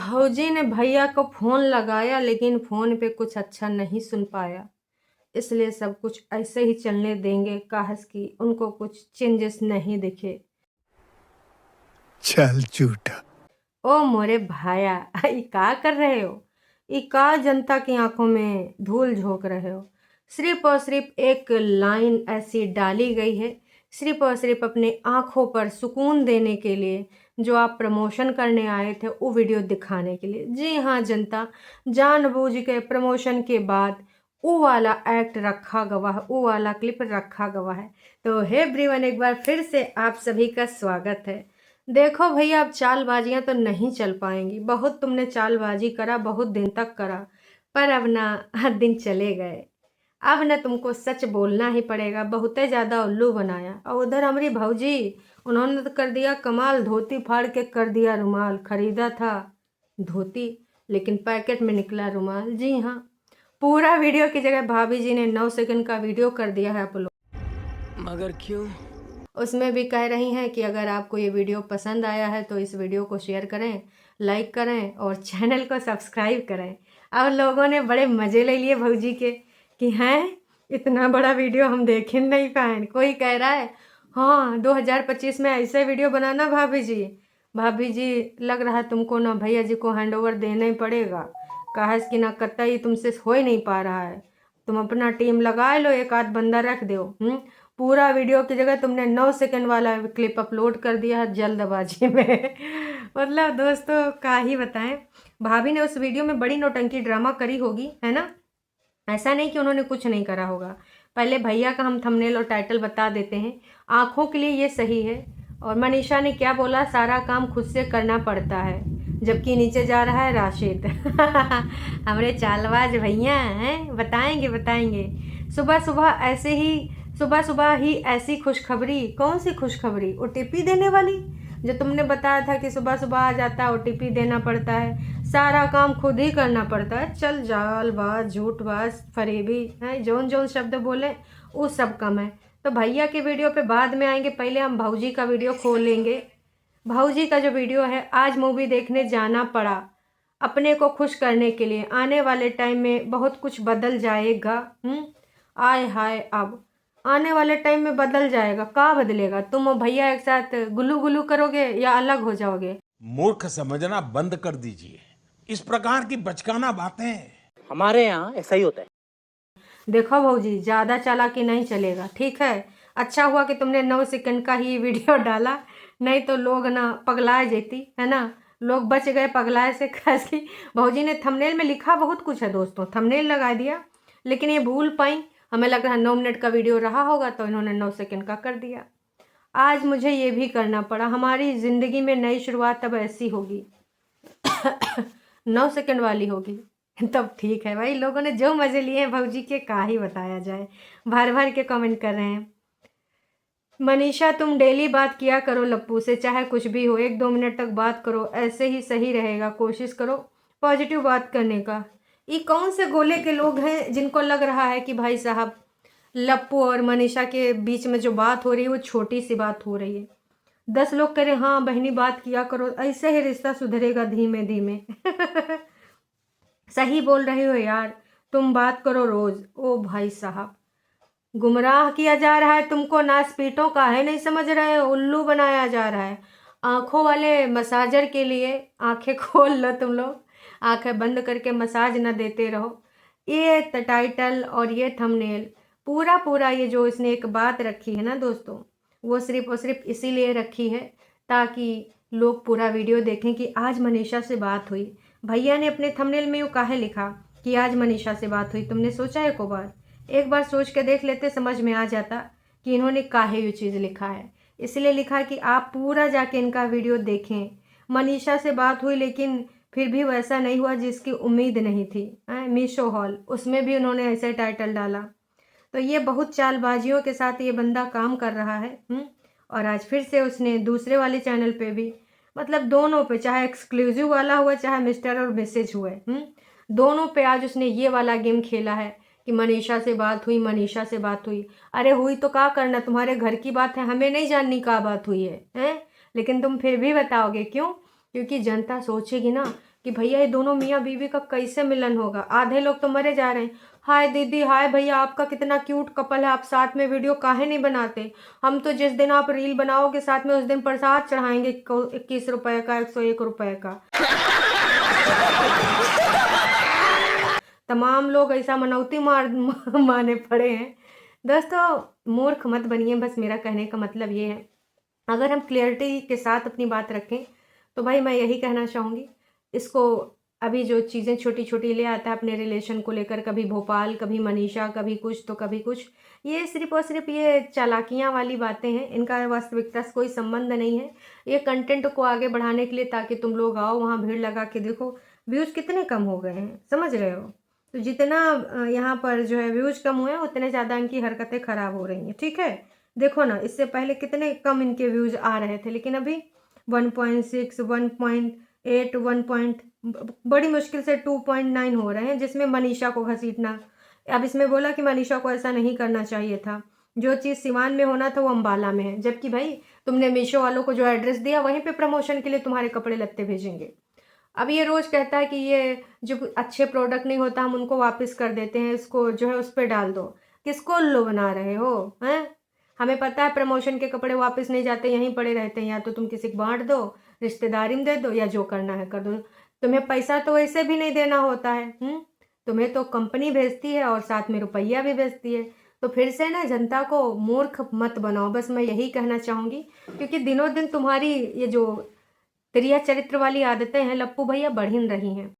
भौजी ने भैया को फ़ोन लगाया लेकिन फ़ोन पे कुछ अच्छा नहीं सुन पाया, इसलिए सब कुछ ऐसे ही चलने देंगे काश कि उनको कुछ चेंजेस नहीं दिखे। चल झूठा। ओ मोरे भाया ई का कर रहे हो? ई का जनता की आंखों में धूल झोंक रहे हो? सिर्फ और सिर्फ एक लाइन ऐसी डाली गई है, सिर्फ और सिर्फ अपने आंखों पर सुकून देने के लिए, जो आप प्रमोशन करने आए थे वो वीडियो दिखाने के लिए। जी हाँ जनता, जानबूझ के प्रमोशन के बाद वो वाला एक्ट रखा गवा है, वो वाला क्लिप रखा गवा है। तो हे एवरीवन, एक बार फिर से आप सभी का स्वागत है। देखो भैया, अब चालबाजियां तो नहीं चल पाएंगी। बहुत तुमने चालबाजी करा, बहुत दिन तक करा, पर अब ना दिन चले गए। अब ना तुमको सच बोलना ही पड़ेगा। बहुत ज़्यादा उल्लू बनाया। और उधर हमारी भौजी, उन्होंने तो कर दिया कमाल, धोती फाड़ के कर दिया रुमाल। खरीदा था धोती लेकिन पैकेट में निकला रुमाल। जी हाँ, पूरा वीडियो की जगह भाभी जी ने 9 सेकंड का वीडियो कर दिया है अपलोड। मगर क्यों? उसमें भी कह रही हैं कि अगर आपको ये वीडियो पसंद आया है तो इस वीडियो को शेयर करें, लाइक करें और चैनल को सब्सक्राइब करें। और लोगों ने बड़े मज़े ले लिए भौजी के कि हैं इतना बड़ा वीडियो हम देख ही नहीं पाए। कोई कह रहा है हाँ 2025 में ऐसे वीडियो बनाना भाभी जी। भाभी जी, लग रहा है तुमको ना भैया जी को हैंडओवर देना ही पड़ेगा, काहे कि ना कतई तुमसे हो ही नहीं पा रहा है। तुम अपना टीम लगा लो, एक आध बंदा रख दो। पूरा वीडियो की जगह तुमने 9 सेकंड वाला क्लिप अपलोड कर दिया है जल्दबाजी में। मतलब दोस्तों क्या ही बताएं, भाभी ने उस वीडियो में बड़ी नौटंकी ड्रामा करी होगी, है ना। ऐसा नहीं कि उन्होंने कुछ नहीं करा होगा। पहले भैया का हम थंबनेल और टाइटल बता देते हैं। आँखों के लिए ये सही है। और मनीषा ने क्या बोला, सारा काम खुद से करना पड़ता है, जबकि नीचे जा रहा है राशिद। हमारे चालबाज भैया हैं, बताएंगे बताएंगे। सुबह सुबह ऐसे ही, सुबह सुबह ही ऐसी खुशखबरी। कौन सी खुशखबरी? ओटीपी देने वाली, जो तुमने बताया था कि सुबह सुबह आ जाता है, ओटीपी देना पड़ता है, सारा काम खुद ही करना पड़ता है। चल जालबाज, झूठबाज, फरेबी है, जौन जौन शब्द बोले वो सब कम है। तो भैया के वीडियो पे बाद में आएंगे, पहले हम भौजी का वीडियो खोलेंगे। भौजी का जो वीडियो है, आज मूवी देखने जाना पड़ा अपने को खुश करने के लिए। आने वाले टाइम में बहुत कुछ बदल जाएगा। आय हाय, अब आने वाले टाइम में बदल जाएगा। क्या बदलेगा? तुम और भैया एक साथ गुल्लू गुल्लू करोगे या अलग हो जाओगे? मूर्ख समझना बंद कर दीजिए। इस प्रकार की बचकाना बातें हमारे यहाँ ऐसा ही होता है। देखो भौजी, ज़्यादा चालाकी नहीं चलेगा, ठीक है। अच्छा हुआ कि तुमने 9 सेकंड का ही वीडियो डाला, नहीं तो लोग ना पगलाए जेती, है ना। लोग बच गए पगलाए से। खास की भौजी ने थंबनेल में लिखा बहुत कुछ है दोस्तों, थंबनेल लगा दिया, लेकिन ये भूल पाई। हमें लग रहा है 9 मिनट का वीडियो रहा होगा तो इन्होंने 9 सेकंड का कर दिया। आज मुझे ये भी करना पड़ा। हमारी ज़िंदगी में नई शुरुआत अब ऐसी होगी। 9 सेकंड वाली होगी। तब ठीक है भाई, लोगों ने जो मज़े लिए हैं भौजी के, का ही बताया जाए। भर भर के कमेंट कर रहे हैं। मनीषा, तुम डेली बात किया करो लप्पू से, चाहे कुछ भी हो, 1-2 मिनट तक बात करो, ऐसे ही सही रहेगा। कोशिश करो पॉजिटिव बात करने का। ये कौन से गोले के लोग हैं जिनको लग रहा है कि भाई साहब लप्पू और मनीषा के बीच में जो बात हो रही है वो छोटी सी बात हो रही है। 10 लोग कह रहे हाँ बहनी बात किया करो, ऐसे ही रिश्ता सुधरेगा धीमे धीमे। सही बोल रहे हो यार, तुम बात करो रोज। ओ भाई साहब, गुमराह किया जा रहा है तुमको, नासपीटों का है, नहीं समझ रहे हो, उल्लू बनाया जा रहा है। आंखों वाले मसाजर के लिए आंखें खोल लो तुम लोग, आंखें बंद करके मसाज न देते रहो। ये टाइटल और ये थंबनेल पूरा पूरा, ये जो इसने एक बात रखी है ना दोस्तों, वो सिर्फ और सिर्फ इसीलिए रखी है ताकि लोग पूरा वीडियो देखें कि आज मनीषा से बात हुई। भैया ने अपने थंबनेल में यूँ काहे लिखा कि आज मनीषा से बात हुई? तुमने सोचा है को बार? एक बार सोच के देख लेते, समझ में आ जाता कि इन्होंने काहे ये चीज़ लिखा है। इसलिए लिखा कि आप पूरा जाके इनका वीडियो देखें। मनीषा से बात हुई लेकिन फिर भी वैसा नहीं हुआ जिसकी उम्मीद नहीं थी। मीशो हॉल, उसमें भी उन्होंने ऐसे टाइटल डाला। तो ये बहुत चालबाजियों के साथ ये बंदा काम कर रहा है। और आज फिर से उसने दूसरे वाले चैनल पे भी, मतलब दोनों पे, चाहे एक्सक्लूसिव वाला हुआ चाहे मिस्टर और मिसेज हुए, दोनों पे आज उसने ये वाला गेम खेला है कि मनीषा से बात हुई, मनीषा से बात हुई। अरे हुई तो क्या करना, तुम्हारे घर की बात है, हमें नहीं जाननी क्या बात हुई है, हैं? लेकिन तुम फिर भी बताओगे, क्यों? क्योंकि जनता सोचेगी ना कि भैया ये दोनों मियाँ बीवी का कैसे मिलन होगा। आधे लोग तो मरे जा रहे हैं, हाय दीदी, हाय भैया, आपका कितना क्यूट कपल है, आप साथ में वीडियो काहे नहीं बनाते। हम तो जिस दिन आप रील बनाओगे साथ में उस दिन प्रसाद चढ़ाएंगे 21 रुपए का, 101 रुपए का। तमाम लोग ऐसा मनौती माने पड़े हैं। दोस्तों मूर्ख मत बनिए, बस मेरा कहने का मतलब ये है। अगर हम क्लियरिटी के साथ अपनी बात रखें तो भाई मैं यही कहना चाहूँगी, इसको अभी जो चीज़ें छोटी छोटी ले आता है अपने रिलेशन को लेकर, कभी भोपाल, कभी मनीषा, कभी कुछ तो कभी कुछ, ये सिर्फ और सिर्फ ये चालाकियाँ वाली बातें हैं, इनका वास्तविकता से कोई संबंध नहीं है। ये कंटेंट को आगे बढ़ाने के लिए, ताकि तुम लोग आओ वहाँ भीड़ लगा के देखो व्यूज़ कितने कम हो गए हैं, समझ रहे हो। तो जितना यहाँ पर जो है व्यूज़ कम हुए हैं उतने ज़्यादा इनकी हरकतें ख़राब हो रही हैं, ठीक है। देखो ना, इससे पहले कितने कम इनके व्यूज़ आ रहे थे, लेकिन अभी 1.6, 1.8, 1. बड़ी मुश्किल से 2.9 हो रहे हैं, जिसमें मनीषा को घसीटना। अब इसमें बोला कि मनीषा को ऐसा नहीं करना चाहिए था, जो चीज़ सिवान में होना था वो अम्बाला में है, जबकि भाई तुमने मीशो वालों को जो एड्रेस दिया वहीं पे प्रमोशन के लिए तुम्हारे कपड़े लत्ते भेजेंगे। अब ये रोज़ कहता है कि ये जो अच्छे प्रोडक्ट नहीं होता हम उनको वापस कर देते हैं, इसको जो है उस पर डाल दो। किसको उल्लू बना रहे हो हैं? हमें पता है प्रमोशन के कपड़े वापस नहीं जाते, यहीं पड़े रहते हैं, या तो तुम किसी को बांट दो, रिश्तेदारी में दे दो, या जो करना है कर दो। तुम्हें पैसा तो वैसे भी नहीं देना होता है, तुम्हें तो कंपनी भेजती है और साथ में रुपया भी भेजती है। तो फिर से ना जनता को मूर्ख मत बनाओ, बस मैं यही कहना चाहूँगी, क्योंकि दिनों दिन तुम्हारी ये जो त्रिया चरित्र वाली आदतें हैं लप्पू भैया बढ़ ही रही हैं।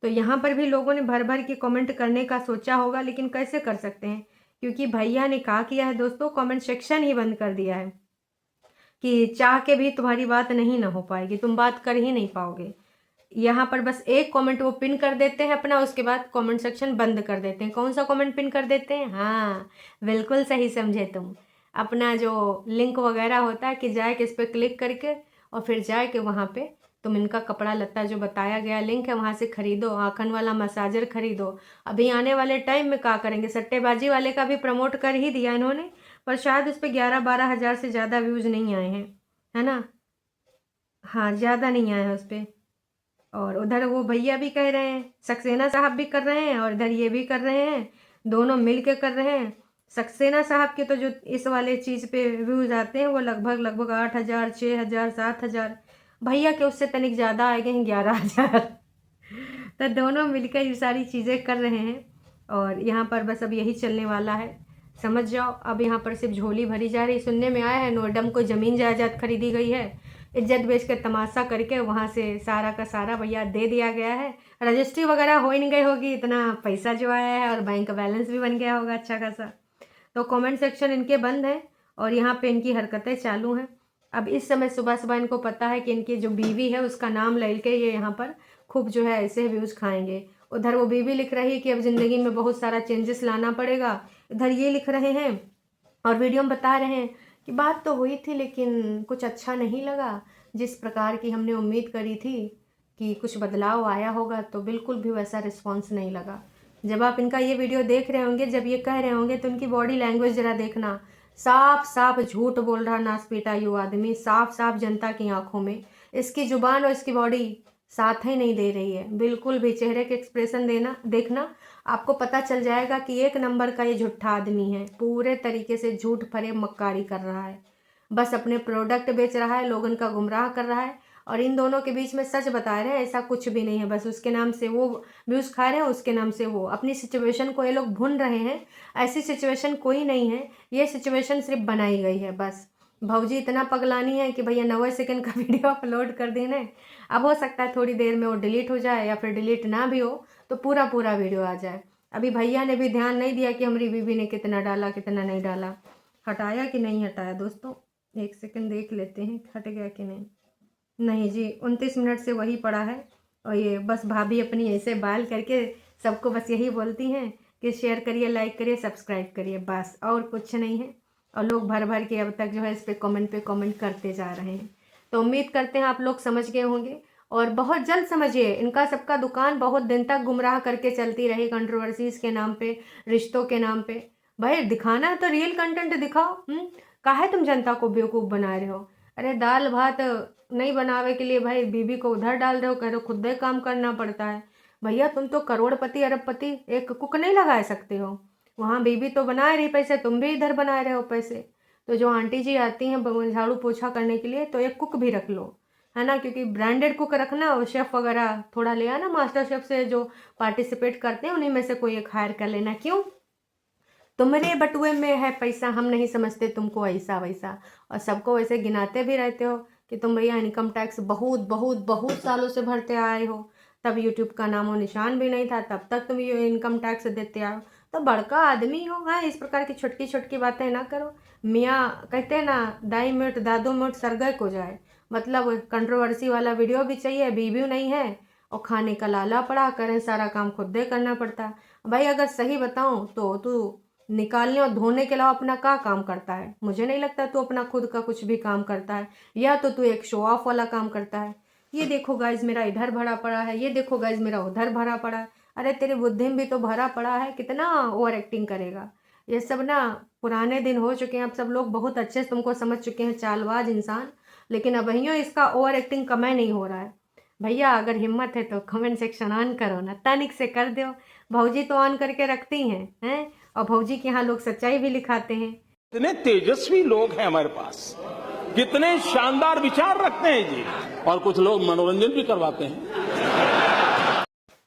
तो यहाँ पर भी लोगों ने भर भर के कमेंट करने का सोचा होगा, लेकिन कैसे कर सकते हैं, क्योंकि भैया ने क्या किया है दोस्तों, कमेंट सेक्शन ही बंद कर दिया है कि चाह के भी तुम्हारी बात नहीं ना हो पाएगी, तुम बात कर ही नहीं पाओगे। यहाँ पर बस एक कमेंट वो पिन कर देते हैं अपना, उसके बाद कमेंट सेक्शन बंद कर देते हैं। कौन सा कमेंट पिन कर देते हैं? हाँ बिल्कुल सही समझे तुम। अपना जो लिंक वगैरह होता है कि जाए कि इस पर क्लिक करके और फिर जाए कि वहाँ पे तुम इनका कपड़ा लत्ता जो बताया गया लिंक है वहाँ से ख़रीदो, आखन वाला मसाजर ख़रीदो। अभी आने वाले टाइम में क्या करेंगे, सट्टेबाजी वाले का भी प्रमोट कर ही दिया इन्होंने, पर शायद उस पर 11-12 हज़ार से ज़्यादा व्यूज़ नहीं आए हैं, है ना। हाँ ज़्यादा नहीं आए हैं उस पर। और उधर वो भैया भी कह रहे हैं, सक्सेना साहब भी कर रहे हैं, और इधर ये भी कर रहे हैं, दोनों मिल के कर रहे हैं। सक्सेना साहब के तो जो इस वाले चीज़ पे व्यूज़ आते हैं वो लगभग 8,000, 6,000, 7,000। भैया के उससे तनिक ज़्यादा आए गए हैं, 11,000। तो दोनों मिलकर ये सारी चीज़ें कर रहे हैं, और यहाँ पर बस अब यही चलने वाला है, समझ जाओ। अब यहाँ पर सिर्फ झोली भरी जा रही। सुनने में आया है नोएडा में कोई ज़मीन जायदाद खरीदी गई है, इज्जत बेच कर तमाशा करके वहाँ से सारा का सारा भैया दे दिया गया है। रजिस्ट्री वगैरह हो ही नहीं गई होगी, इतना पैसा जो आया है, और बैंक बैलेंस भी बन गया होगा अच्छा खासा। तो कमेंट सेक्शन इनके बंद है और यहाँ पे इनकी हरकतें चालू हैं। अब इस समय सुबह सुबह इनको पता है कि इनकी जो बीवी है उसका नाम ले के ये यहाँ पर खूब जो है ऐसे व्यूज़ खाएंगे। उधर वो बीवी लिख रही है कि अब ज़िंदगी में बहुत सारा चेंजेस लाना पड़ेगा, इधर ये लिख रहे हैं और वीडियो में बता रहे हैं कि बात तो हुई थी लेकिन कुछ अच्छा नहीं लगा, जिस प्रकार की हमने उम्मीद करी थी कि कुछ बदलाव आया होगा, तो बिल्कुल भी वैसा रिस्पॉन्स नहीं लगा। जब आप इनका ये वीडियो देख रहे होंगे, जब ये कह रहे होंगे, तो उनकी बॉडी लैंग्वेज ज़रा देखना, साफ साफ झूठ बोल रहा नासपीटा यू आदमी, साफ साफ जनता की आंखों में इसकी ज़ुबान और इसकी बॉडी साथ ही नहीं दे रही है बिल्कुल भी। चेहरे के एक्सप्रेशन देखना, आपको पता चल जाएगा कि एक नंबर का ये झूठा आदमी है, पूरे तरीके से झूठ फरेब मक्कारी कर रहा है, बस अपने प्रोडक्ट बेच रहा है, लोगों का गुमराह कर रहा है। और इन दोनों के बीच में सच बता रहे हैं, ऐसा कुछ भी नहीं है, बस उसके नाम से वो व्यूज़ खा रहे हैं, उसके नाम से वो अपनी सिचुएशन को ये लोग भून रहे हैं। ऐसी सिचुएशन कोई नहीं है, ये सिचुएशन सिर्फ बनाई गई है बस। भौजी इतना पगलानी है कि भैया 90 सेकंड का वीडियो अपलोड कर देना है। अब हो सकता है थोड़ी देर में वो डिलीट हो जाए, या फिर डिलीट ना भी हो तो पूरा वीडियो आ जाए। अभी भैया ने भी ध्यान नहीं दिया कि हमारी बीबी ने कितना डाला कितना नहीं डाला, हटाया कि नहीं हटाया। दोस्तों एक सेकंड देख लेते हैं हट गया कि नहीं। नहीं जी, 29 मिनट से वही पड़ा है। और ये बस भाभी अपनी ऐसे बाल करके सबको बस यही बोलती हैं कि शेयर करिए, लाइक करिए, सब्सक्राइब करिए, बस और कुछ नहीं है। और लोग भर भर के अब तक जो है इस पे कमेंट करते जा रहे हैं। तो उम्मीद करते हैं आप लोग समझ गए होंगे, और बहुत जल्द समझिए। इनका सबका दुकान बहुत दिन तक गुमराह करके चलती रही, कंट्रोवर्सीज़ के नाम पे, रिश्तों के नाम पे। भाई दिखाना है तो रियल कंटेंट दिखाओ, काहे तुम जनता को बेवकूफ़ बना रहे हो। अरे दाल भात नहीं बनावे के लिए भाई बीबी को उधर डाल रहे हो, कह रहे हो खुद ही काम करना पड़ता है। भैया तुम तो करोड़पति अरबपति, एक कुक नहीं लगा सकते हो? वहाँ बीबी तो बना रही पैसे, तुम भी इधर बना रहे हो पैसे। तो जो आंटी जी आती हैं झाड़ू पोछा करने के लिए, तो एक कुक भी रख लो, है ना, क्योंकि ब्रांडेड कुक रखना और शेफ़ वगैरह थोड़ा ले आना, मास्टर शेफ़ से जो पार्टिसिपेट करते हैं उन्हीं में से कोई एक हायर कर लेना। क्यों? तुम्हारे बटुए में है पैसा, हम नहीं समझते तुमको ऐसा वैसा, और सबको वैसे गिनाते भी रहते हो कि तुम भैया इनकम टैक्स बहुत बहुत बहुत सालों से भरते आए हो, तब यूट्यूब का नामो निशान भी नहीं था, तब तक तुम ये इनकम टैक्स देते आओ, तो बड़का आदमी हो। हाँ, इस प्रकार की छोटकी छोटकी बातें ना करो। मियाँ कहते हैं ना, दाई मिनट दादो मिनट सरगय को जाए, मतलब कंट्रोवर्सी वाला वीडियो भी चाहिए, बीवी नहीं है और खाने का लाला पड़ा, करें सारा काम खुद दे करना पड़ता है। भाई अगर सही बताऊं तो तू निकालने और धोने के अलावा अपना क्या काम करता है? मुझे नहीं लगता तू अपना खुद का कुछ भी काम करता है, या तो तू एक शो ऑफ वाला काम करता है। ये देखो गाइज मेरा इधर भरा पड़ा है, ये देखो गाइज मेरा उधर भरा पड़ा है। अरे तेरी बुद्धि में भी तो भरा पड़ा है, कितना ओवर एक्टिंग करेगा? ये सब ना पुराने दिन हो चुके हैं, अब सब लोग बहुत अच्छे से तुमको समझ चुके हैं, चालबाज इंसान। लेकिन अबहियों इसका ओवर एक्टिंग कमै नहीं हो रहा है। भैया अगर हिम्मत है तो कमेंट सेक्शन ऑन करो ना, तनिक से कर दो। भौजी तो ऑन करके रखती हैं और भौजी के यहाँ लोग सच्चाई भी लिखाते हैं। कितने तेजस्वी लोग हैं हमारे पास, कितने शानदार विचार रखते हैं जी, और कुछ लोग मनोरंजन भी करवाते हैं।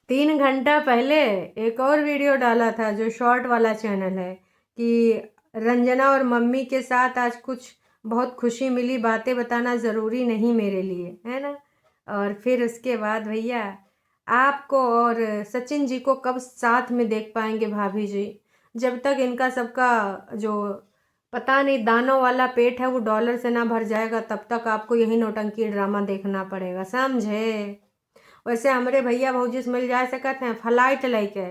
3 घंटा पहले एक और वीडियो डाला था जो शॉर्ट वाला चैनल है कि रंजना और मम्मी के साथ आज कुछ बहुत खुशी मिली, बातें बताना ज़रूरी नहीं मेरे लिए, है ना। और फिर उसके बाद भैया आपको और सचिन जी को कब साथ में देख पाएंगे भाभी जी? जब तक इनका सबका जो पता नहीं दानों वाला पेट है वो डॉलर से ना भर जाएगा, तब तक आपको यही नौटंकी ड्रामा देखना पड़ेगा, समझे। वैसे हमारे भैया भौजी से मिल जा सकते हैं फ्लाइट लेके।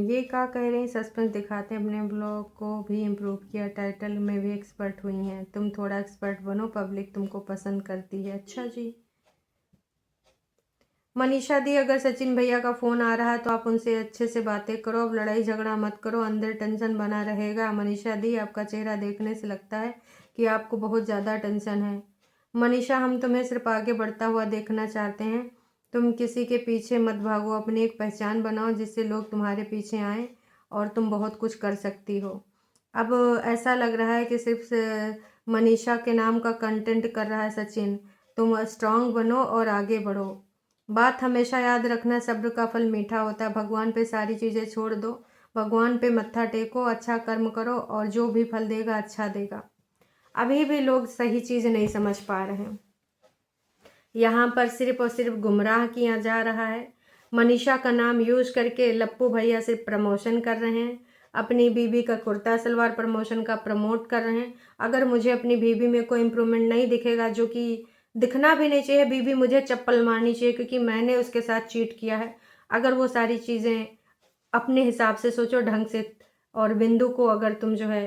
ये क्या कह रहे हैं, सस्पेंस दिखाते हैं, अपने ब्लॉग को भी इम्प्रूव किया, टाइटल में भी एक्सपर्ट हुई हैं, तुम थोड़ा एक्सपर्ट बनो, पब्लिक तुमको पसंद करती है। अच्छा जी। मनीषा दी, अगर सचिन भैया का फ़ोन आ रहा है तो आप उनसे अच्छे से बातें करो, अब लड़ाई झगड़ा मत करो, अंदर टेंशन बना रहेगा। मनीषा दी, आपका चेहरा देखने से लगता है कि आपको बहुत ज़्यादा टेंशन है। मनीषा, हम तुम्हें सिर्फ आगे बढ़ता हुआ देखना चाहते हैं, तुम किसी के पीछे मत भागो, अपनी एक पहचान बनाओ जिससे लोग तुम्हारे पीछे आएँ और तुम बहुत कुछ कर सकती हो। अब ऐसा लग रहा है कि सिर्फ मनीषा के नाम का कंटेंट कर रहा है सचिन। तुम स्ट्रांग बनो और आगे बढ़ो। बात हमेशा याद रखना, सब्र का फल मीठा होता है। भगवान पे सारी चीज़ें छोड़ दो, भगवान पे मत्था टेको, अच्छा कर्म करो और जो भी फल देगा अच्छा देगा। अभी भी लोग सही चीज़ नहीं समझ पा रहे हैं, यहाँ पर सिर्फ और सिर्फ गुमराह किया जा रहा है। मनीषा का नाम यूज करके लप्पू भैया से प्रमोशन कर रहे हैं, अपनी बीबी का कुर्ता सलवार प्रमोशन का प्रमोट कर रहे हैं। अगर मुझे अपनी बीबी में कोई इम्प्रूवमेंट नहीं दिखेगा, जो कि दिखना भी नहीं चाहिए, बीबी मुझे चप्पल मारनी चाहिए क्योंकि मैंने उसके साथ चीट किया है। अगर वो सारी चीज़ें अपने हिसाब से सोचो ढंग से, और बिंदु को अगर तुम जो है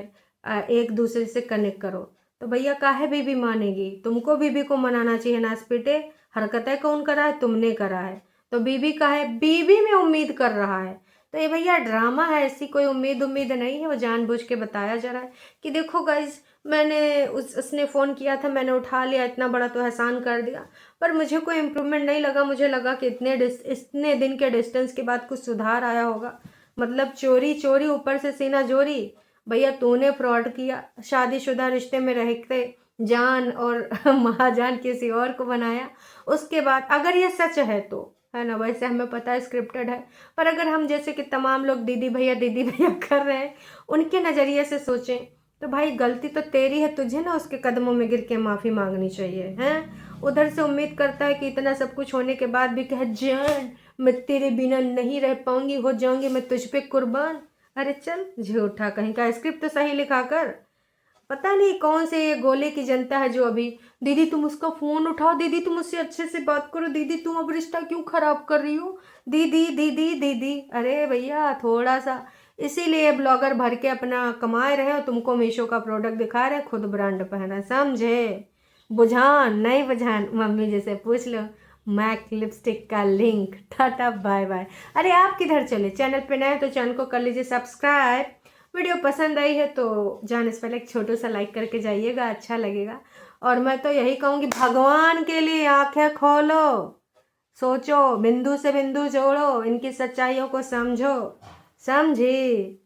एक दूसरे से कनेक्ट करो, तो भैया काहे बीबी मानेगी? तुमको बीबी को मनाना चाहिए। नासपीटे हरकतें कौन करा है? तुमने करा है, तो बीबी काहे बीबी में उम्मीद कर रहा है? तो ये भैया ड्रामा है, ऐसी कोई उम्मीद नहीं है। वो जानबूझ के बताया जा रहा है कि देखो गाइज, मैंने उसने फ़ोन किया था, मैंने उठा लिया, इतना बड़ा तो एहसान कर दिया, पर मुझे कोई इम्प्रूवमेंट नहीं लगा। मुझे लगा कि इतने दिन के डिस्टेंस के बाद कुछ सुधार आया होगा। मतलब चोरी चोरी ऊपर से सीना जोरी। भैया तूने फ्रॉड किया, शादीशुदा रिश्ते में रहते जान और महाजान किसी और को बनाया। उसके बाद अगर ये सच है तो, है ना, वैसे हमें पता है स्क्रिप्टेड है, पर अगर हम जैसे कि तमाम लोग दीदी भैया कर रहे हैं, उनके नज़रिए से सोचें तो भाई गलती तो तेरी है, तुझे ना उसके कदमों में गिर के माफ़ी मांगनी चाहिए। हैं, उधर से उम्मीद करता है कि इतना सब कुछ होने के बाद भी कह, जान मैं तेरे बिना नहीं रह पाऊंगी, हो जाऊंगी मैं तुझ पे कुर्बान। अरे चल झूठा कहीं का, स्क्रिप्ट तो सही लिखा कर। पता नहीं कौन से ये गोले की जनता है जो अभी, दीदी तुम उसका फ़ोन उठाओ, दीदी तुम उससे अच्छे से बात करो, दीदी तुम अब रिश्ता क्यों ख़राब कर रही हो, दीदी दीदी दीदी। अरे भैया थोड़ा सा, इसीलिए ब्लॉगर भर के अपना कमाए रहे हो, तुमको मीशो का प्रोडक्ट दिखा रहे, खुद ब्रांड पहना, समझे। बुझान नहीं बुझान, मम्मी जैसे पूछ लो। मैक लिपस्टिक का लिंक, टाटा बाय बाय। अरे आप किधर चले? चैनल पे नए तो चैनल को कर लीजिए सब्सक्राइब। वीडियो पसंद आई है तो जाने से पहले एक छोटा सा लाइक करके जाइएगा, अच्छा लगेगा। और मैं तो यही कहूँगी, भगवान के लिए आंखें खोलो, सोचो, बिंदु से बिंदु जोड़ो, इनकी सच्चाइयों को समझो, समझी।